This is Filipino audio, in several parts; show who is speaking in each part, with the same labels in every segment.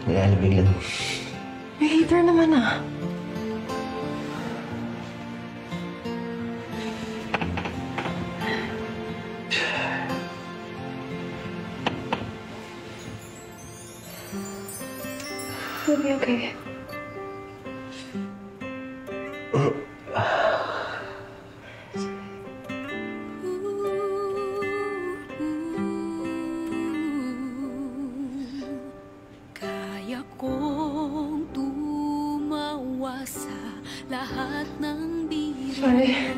Speaker 1: Nilalabig lang.
Speaker 2: May hater naman ah. You'll be okay.
Speaker 3: Kaya kong tumawa sa lahat ng biro.
Speaker 2: Sorry.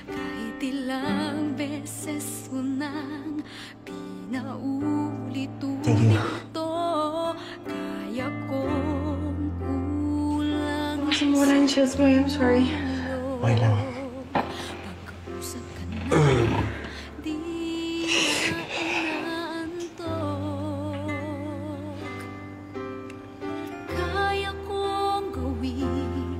Speaker 3: Kahit ilang beses mo nang pinaulit-ulit ito, kaya kong kulang
Speaker 2: Gusto mo wala yung chills mo, I'm sorry.
Speaker 1: Okay lang.
Speaker 3: Pagkausap ka na, di na inaantok. Kaya kong gawin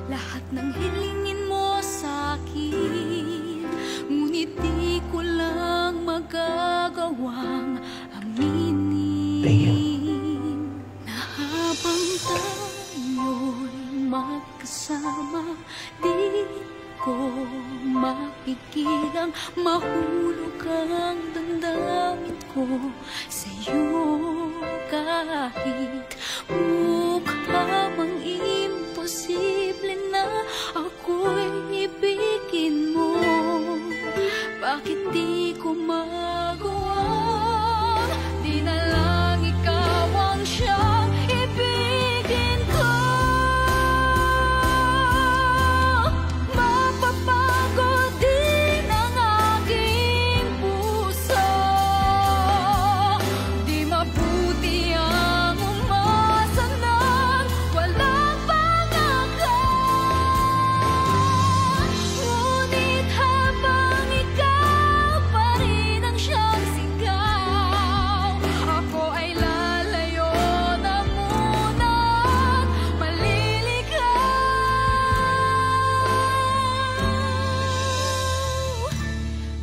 Speaker 3: lahat ng hilingin mo sa'kin, ngunit di ko lang magagawang aminin na habang tayo'y magkasama, di ko mapigilang mahulog ang damdamin ko sa'yo. Kahit mukha mang imposible na ako'y ibigin mo, bakit di ko magawa? Di na lang ikaw ang siyang ibigin ko. Mapapagod din ang aking puso, di mabuti ang umasa ng walang pangalan. Ngunit habang ikaw pa rin ang siyang sigaw, ako ay lalayo na muna at maliligaw.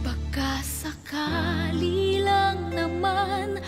Speaker 3: Baka sakali lang naman